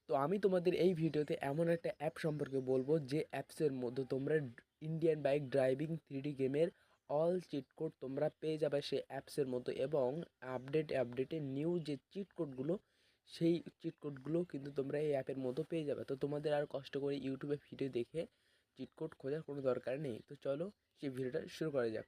তো আমি তোমাদের এই ভিডিওতে এমন একটা অ্যাপ সম্পর্কে বলবো যে অ্যাপসের মধ্যে তোমরা ইন্ডিয়ান বাইক ড্রাইভিং 3D গেমের অল চিট কোড তোমরা পেয়ে যাবে সেই অ্যাপসের মধ্যে, এবং আপডেটে নিউ যে চিট কোডগুলো সেই চিট কোডগুলো কিন্তু তোমরা এই অ্যাপের মধ্যে পেয়ে যাবে। তো তোমাদের আর কষ্ট করে ইউটিউবে ভিডিও দেখে চিট কোড খোঁজার কোনো দরকার নেই। তো চলো সেই ভিডিওটা শুরু করা যাক।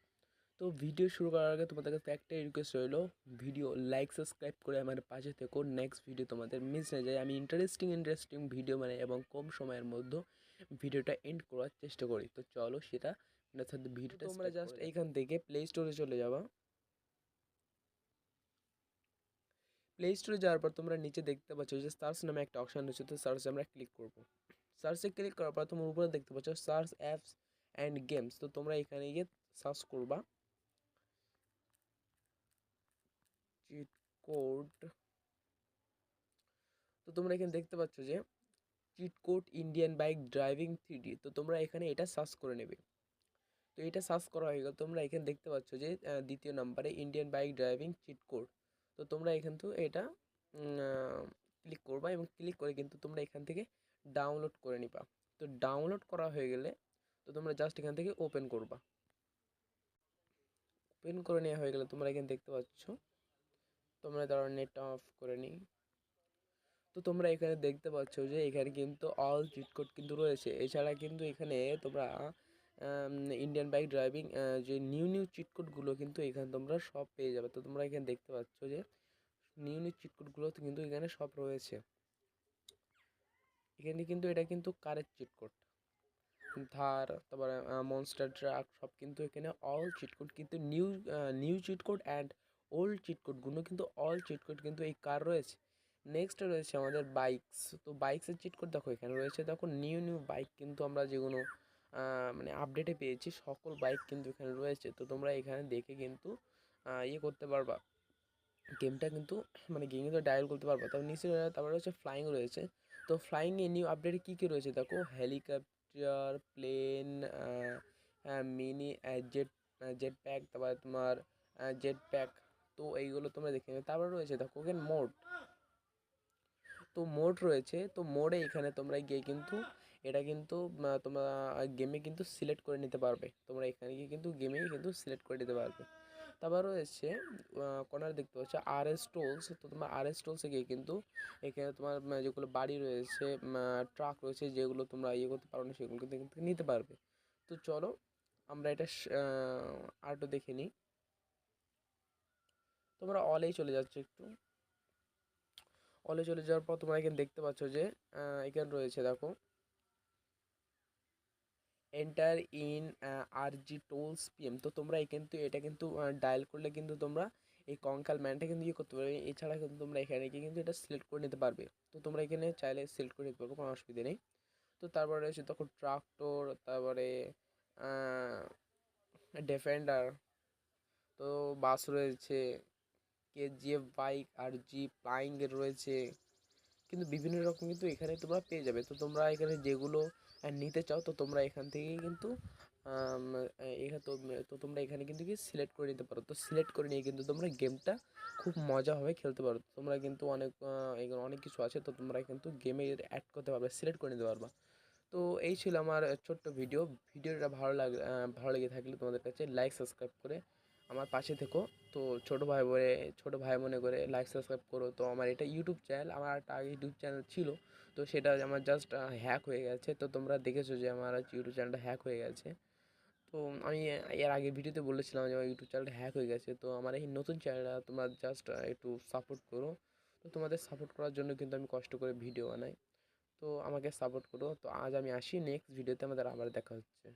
তো ভিডিও শুরু করার আগে তোমাদের কাছে একটাই রিকোয়েস্ট রইলো, ভিডিও লাইক সাবস্ক্রাইব করে আমার পাশে থেকো, নেক্সট ভিডিও তোমাদের মিস না যায়। আমি ইন্টারেস্টিং ভিডিও বানাই এবং কম সময়ের মধ্যে ভিডিওটা এন্ড করার চেষ্টা করি। তো চলো সেটা সাথে ভিডিওটা তোমরা জাস্ট এইখান থেকে প্লে স্টোরে চলে যাবা। প্লে স্টোরে যাওয়ার পর তোমরা নিচে দেখতে পাচ্ছ যে সার্চ নামে একটা অপশান রয়েছে। তো সার্চে আমরা ক্লিক করব। সার্চে ক্লিক করার পর তোমার উপরে দেখতে পাচ্ছ সার্চ অ্যাপস অ্যান্ড গেমস। তো তোমরা এখানে গিয়ে সার্চ করবা চিট কোড। তো তোমরা এখানে দেখতে পাচ্ছ যে cheat code Indian bike driving 3D। তো তোমরা এখানে এটা সার্চ করে নেবে। তো এটা সার্চ করা হয়ে গেল। তোমরা এখানে দেখতে পাচ্ছ যে দ্বিতীয় নম্বরে Indian bike driving cheat code. তো তোমরা এখান থেকে এটা ক্লিক করবা এবং ক্লিক করে কিন্তু তোমরা এখান থেকে ডাউনলোড করে নিবা। তো ডাউনলোড করা হয়ে গেলে তো তোমরা জাস্ট এখান থেকে ওপেন করবা। ওপেন করে নেওয়া হয়ে গেলে তোমরা এখানে দেখতে পাচ্ছ, তোমরা তার নেটটা অফ করে নিই। তো তোমরা এখানে দেখতে পাচ্ছ যে এখানে কিন্তু অল চিট কোড কিন্তু রয়েছে। এছাড়া কিন্তু এখানে তোমরা ইন্ডিয়ান বাইক ড্রাইভিং যে নিউ চিট কোডগুলো কিন্তু এখানে তোমরা সব পেয়ে যাবে। তো তোমরা এখানে দেখতে পাচ্ছ যে নিউ চিট কোডগুলো কিন্তু এখানে সব রয়েছে। এখানে কিন্তু এটা কিন্তু কারেক্ট চিট কোড, থার, তারপরে মনস্টার ট্রাক সব কিন্তু এখানে অল চিট কোড কিন্তু new cheat code and old cheat কোডগুলো কিন্তু অল চিট কোড কিন্তু এই কার রয়েছে। নেক্সট রয়েছে আমাদের বাইকস। তো বাইকসের চিট কোড দেখো এখানে রয়েছে। দেখো নিউ বাইক কিন্তু আমরা যেগুলো মানে আপডেটে পেয়েছি সকল বাইক কিন্তু এখানে রয়েছে। তো তোমরা এখানে দেখে কিন্তু ইয়ে করতে পারবা, গেমটা কিন্তু মানে গেম কিন্তু ডায়াল করতে পারবা। তারপর নিচে তারপরে হচ্ছে ফ্লাইং রয়েছে। তো ফ্লাইংয়ে নিউ আপডেটে কী কী রয়েছে দেখো, helicopter, plane, mini jet pack, তারপরে তোমার জেট প্যাক। তো এইগুলো তোমরা দেখে নেবে। তারপরে রয়েছে দেখো এখানে মোড। তো মোড রয়েছে। তো মোডে এখানে তোমরা গিয়ে কিন্তু এটা কিন্তু তোমরা গেমে কিন্তু সিলেক্ট করে নিতে পারবে। তোমরা এখানে গিয়ে কিন্তু গেমে কিন্তু সিলেক্ট করে নিতে পারবে। তারপর রয়েছে কর্নার দেখতে পাচ্ছ RS টোলস। তো তোমার RS টোলসে গিয়ে কিন্তু এখানে তোমার যেগুলো বাড়ি রয়েছে, ট্রাক রয়েছে, যেগুলো তোমরা ইয়ে করতে পারো না সেগুলো কিন্তু এখান থেকে নিতে পারবে। তো চলো আমরা এটা আরেকটু দেখে নিই। তোমরা অলেই চলে যাচ্ছে একটু। অলে চলে যাওয়ার পর তোমরা এখানে দেখতে পাচ্ছ যে এখানে রয়েছে দেখো enter in RG tours PM। তো তোমরা কিন্তু এটা কিন্তু ডায়াল করলে কিন্তু তোমরা এই কঙ্কাল ম্যানটা কিন্তু ইয়ে করতে পারবে। এছাড়া কিন্তু তোমরা এখানে গিয়ে কিন্তু এটা সিলেক্ট করে নিতে পারবে। তো তোমরা এখানে চাইলে সিলেক্ট করে নিতে পারবে, কোনো অসুবিধা নেই। তো তারপরে রয়েছে তখন ট্রাক্টর, তারপরে ডিফেন্ডার, তো বাস রয়েছে, KGF বাইক, RG ফ্লাইংয়ের রয়েছে, কিন্তু বিভিন্ন রকম কিন্তু এখানে তোমরা পেয়ে যাবে। তো তোমরা এখানে যেগুলো নিতে চাও তো তোমরা এখান থেকেই কিন্তু এখানে তো তোমরা এখানে কিন্তু কি সিলেক্ট করে নিতে পারো। তো সিলেক্ট করে নিয়ে কিন্তু তোমরা গেমটা খুব মজাভাবে খেলতে পারো। তোমরা কিন্তু এখানে অনেক কিছু আছে। তো তোমরা কিন্তু গেমে অ্যাড করতে পারবে, সিলেক্ট করে নিতে পারবা। তো এই ছিল আমার ছোট্ট ভিডিওটা ভালো লেগে থাকলে তোমাদের কাছে লাইক সাবস্ক্রাইব করে আমার পাশে থেকো। তো ছোটো ভাই মনে করে লাইক সাবস্ক্রাইব করো। তো আমার এটা ইউটিউব চ্যানেল, আমার একটা আগে ইউটিউব চ্যানেল ছিল। তো সেটা আমার জাস্ট হ্যাক হয়ে গেছে। তো তোমরা দেখেছো যে আমার ইউটিউব চ্যানেলটা হ্যাক হয়ে গেছে। তো আমি এর আগের ভিডিওতে বলেছিলাম যে আমার ইউটিউব চ্যানেলটা হ্যাক হয়ে গেছে। তো আমার এই নতুন চ্যানেলটা তোমরা জাস্ট একটু সাপোর্ট করো। তো তোমাদের সাপোর্ট করার জন্য কিন্তু আমি কষ্ট করে ভিডিও বানাই। তো আমাকে সাপোর্ট করো। তো আজ আমি আসি, নেক্সট ভিডিওতে আমাদের আবার দেখা হচ্ছে।